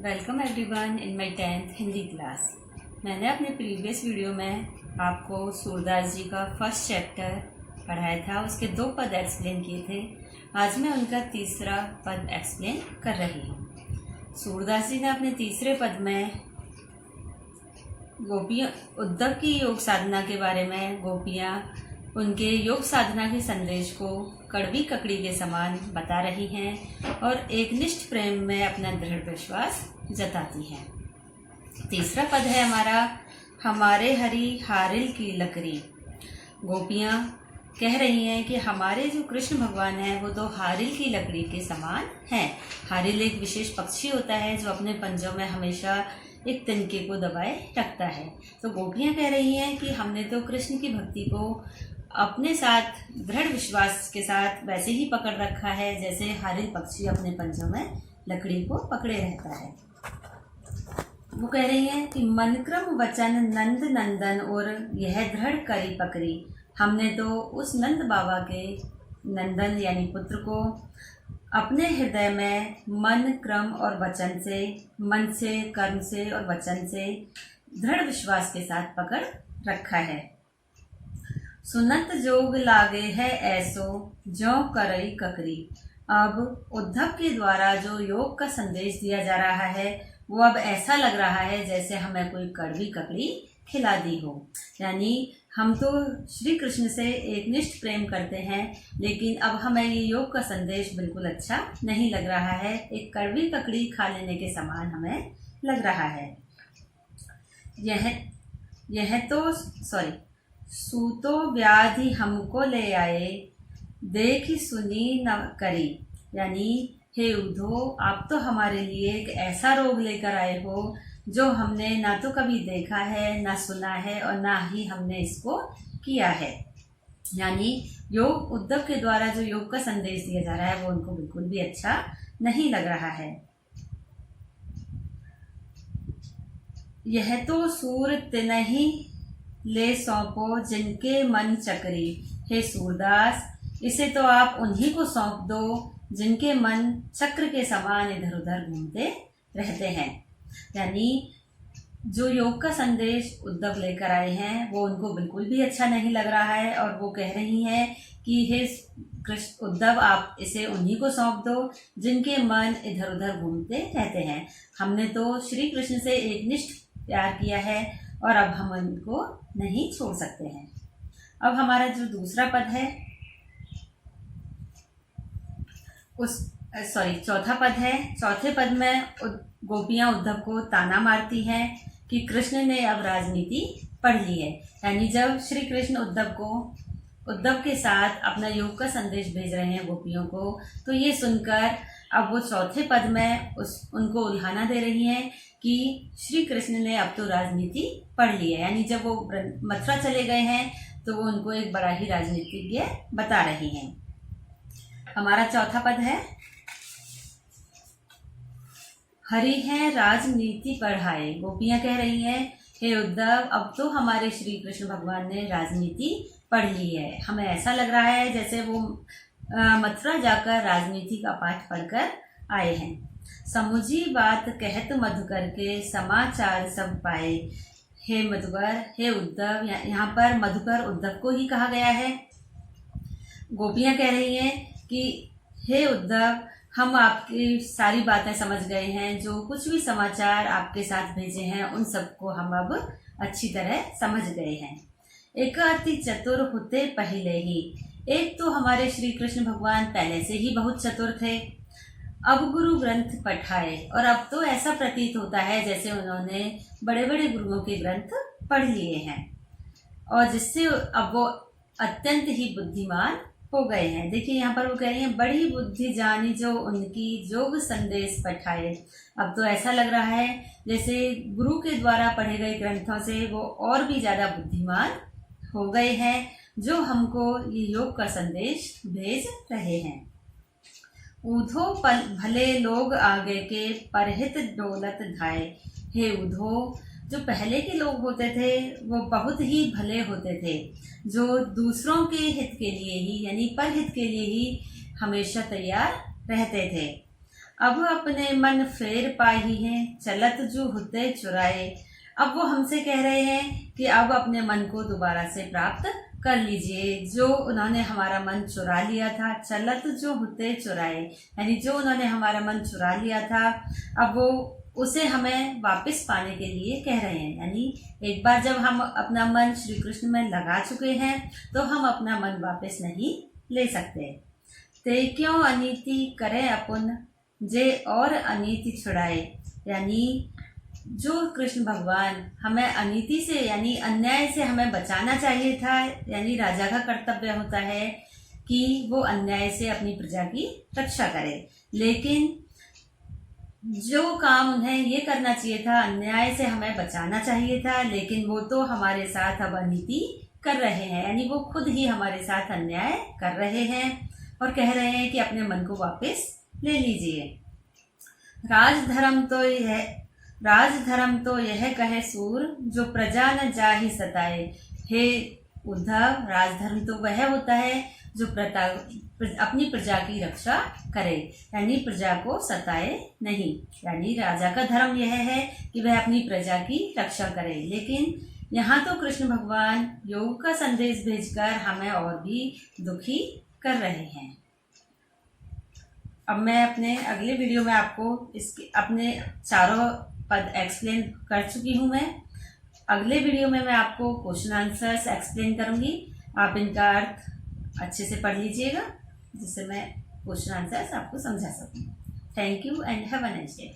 Welcome everyone in my 10th Hindi class. मैंने अपने previous video में आपको सूरदास जी का फर्स्ट चैप्टर पढ़ाया था, उसके 2 पद एक्सप्लेन किए थे। आज मैं उनका तीसरा पद एक्सप्लेन कर रही हूँ। सूरदास जी ने अपने तीसरे पद में गोपियाँ उद्धव की योग साधना के बारे में, गोपियाँ उनके योग साधना के संदेश को कड़वी ककड़ी के समान बता रही हैं और एकनिष्ठ प्रेम में अपना दृढ़ विश्वास जताती हैं। तीसरा पद है हमारा, हमारे हरि हारिल की लकड़ी। गोपियाँ कह रही हैं कि हमारे जो कृष्ण भगवान हैं वो तो हारिल की लकड़ी के समान हैं। हारिल एक विशेष पक्षी होता है जो अपने पंजों में हमेशा एक तिनके को दबाए रखता है। तो गोपियाँ कह रही हैं कि हमने तो कृष्ण की भक्ति को अपने साथ दृढ़ विश्वास के साथ वैसे ही पकड़ रखा है जैसे हारिल पक्षी अपने पंजों में लकड़ी को पकड़े रहता है। वो कह रही हैं कि मन क्रम वचन नंद नंदन और यह दृढ़ करी पकड़ी। हमने तो उस नंद बाबा के नंदन यानी पुत्र को अपने हृदय में मन क्रम और वचन से, मन से, कर्म से और वचन से दृढ़ विश्वास के साथ पकड़ रखा है। सुनत जोग लागे है ऐसो जो करई ककरी। अब उद्धव के द्वारा जो योग का संदेश दिया जा रहा है वो अब ऐसा लग रहा है जैसे हमें कोई कड़वी ककड़ी खिला दी हो। यानी हम तो श्री कृष्ण से एकनिष्ठ प्रेम करते हैं, लेकिन अब हमें ये योग का संदेश बिल्कुल अच्छा नहीं लग रहा है। एक कड़वी ककड़ी खा लेने के समान हमें लग रहा है। यह तो सूतो व्याधि हमको ले आए, देखी सुनी न करी। यानी हे उद्धव, आप तो हमारे लिए एक ऐसा रोग लेकर आए हो जो हमने ना तो कभी देखा है, ना सुना है और ना ही हमने इसको किया है। यानी योग उद्धव के द्वारा जो योग का संदेश दिया जा रहा है वो उनको बिल्कुल भी अच्छा नहीं लग रहा है। यह तो सूर तिनहि ले सौंपो जिनके मन चक्री। हे सूरदास, इसे तो आप उन्हीं को सौंप दो जिनके मन चक्र के समान इधर उधर घूमते रहते हैं। यानी जो योग का संदेश उद्धव लेकर आए हैं वो उनको बिल्कुल भी अच्छा नहीं लग रहा है और वो कह रही हैं कि हे कृष्ण उद्धव, आप इसे उन्हीं को सौंप दो जिनके मन इधर उधर घूमते रहते हैं। हमने तो श्री कृष्ण से एकनिष्ठ प्यार किया है और अब हम उनको नहीं छोड़ सकते हैं। अब हमारा जो दूसरा पद है चौथा पद है। चौथे पद में गोपियां उद्धव को ताना मारती हैं कि कृष्ण ने अब राजनीति पढ़ ली है। यानी जब श्री कृष्ण उद्धव के साथ अपना योग का संदेश भेज रहे हैं गोपियों को, तो ये सुनकर अब वो चौथे पद में उनको उल्हाना दे रही हैं कि श्री कृष्ण ने अब तो राजनीति पढ़ ली है। यानी जब वो मथुरा चले गए हैं तो वो उनको एक बड़ा ही राजनीतिज्ञ बता रही हैं। हमारा चौथा पद है, हरि है राजनीति पढ़ाए। गोपियां कह रही हैं, हे उद्धव, अब तो हमारे श्री कृष्ण भगवान ने राजनीति पढ़ ली है। हमें ऐसा लग रहा है जैसे वो मथुरा जाकर राजनीति का पाठ पढ़कर आए हैं। समुझी बात कहत मधुकर के समाचार सब पाए। हे मधुकर, हे उद्धव, यहाँ पर मधुकर उद्धव को ही कहा गया है। गोपियाँ कह रही हैं कि हे उद्धव, हम आपकी सारी बातें समझ गए हैं, जो कुछ भी समाचार आपके साथ भेजे हैं उन सबको हम अब अच्छी तरह समझ गए हैं। एक अति चतुर होते पहले ही। एक तो हमारे श्री कृष्ण भगवान पहले से ही बहुत चतुर थे, अब गुरु ग्रंथ पढ़ाए और अब तो ऐसा प्रतीत होता है जैसे उन्होंने बड़े बड़े गुरुओं के ग्रंथ पढ़ लिए हैं और जिससे अब वो अत्यंत ही बुद्धिमान हो गए हैं। देखिए यहाँ पर वो कह रही हैं, बड़ी बुद्धि जानी जो उनकी जोग संदेश पढ़ाए। अब तो ऐसा लग रहा है जैसे गुरु के द्वारा पढ़े गए ग्रंथों से वो और भी ज़्यादा बुद्धिमान हो गए हैं जो हमको ये योग का संदेश भेज रहे हैं। ऊधो भले लोग आगे के परहित डोलत धाए। हे उद्धव, जो पहले के लोग होते थे वो बहुत ही भले होते थे, जो दूसरों के हित के लिए ही यानी परहित के लिए ही हमेशा तैयार रहते थे। अब अपने मन फेर पाही हैं, चलत जो हुते चुराए। अब वो हमसे कह रहे हैं कि अब अपने मन को दोबारा से प्राप्त कर लीजिए, जो उन्होंने हमारा मन चुरा लिया था। चलत जो हुते चुराए, यानी जो उन्होंने हमारा मन चुरा लिया था, अब वो उसे हमें वापस पाने के लिए कह रहे हैं। यानी एक बार जब हम अपना मन श्री कृष्ण में लगा चुके हैं तो हम अपना मन वापस नहीं ले सकते। ते क्यों अनीति करे अपुन, जे और अनीति छुड़ाए। यानी जो कृष्ण भगवान हमें अनीति से यानी अन्याय से हमें बचाना चाहिए था, यानी राजा का कर्तव्य होता है कि वो अन्याय से अपनी प्रजा की रक्षा करे, लेकिन जो काम उन्हें ये करना चाहिए था, अन्याय से हमें बचाना चाहिए था, लेकिन वो तो हमारे साथ अब अनीति कर रहे हैं। यानी वो खुद ही हमारे साथ अन्याय कर रहे हैं और कह रहे हैं कि अपने मन को वापस ले लीजिए। राजधर्म तो यह कहे सूर, जो प्रजा न जाहि सताए। हे उद्धव, राजधर्म तो वह होता है जो अपनी प्रजा की रक्षा करे, यानी प्रजा को सताए नहीं। यानी राजा का धर्म यह है कि वह अपनी प्रजा की रक्षा करे, लेकिन यहाँ तो कृष्ण भगवान योग का संदेश भेजकर हमें और भी दुखी कर रहे हैं। अब मैं अपने अगले वीडियो में आपको इसके अपने चारों पद एक्सप्लेन कर चुकी हूँ। मैं अगले वीडियो में मैं आपको क्वेश्चन आंसर्स एक्सप्लेन करूँगी। आप इनका अर्थ अच्छे से पढ़ लीजिएगा, जिससे मैं क्वेश्चन आंसर्स आपको समझा सकूँ। Thank you and have a nice day.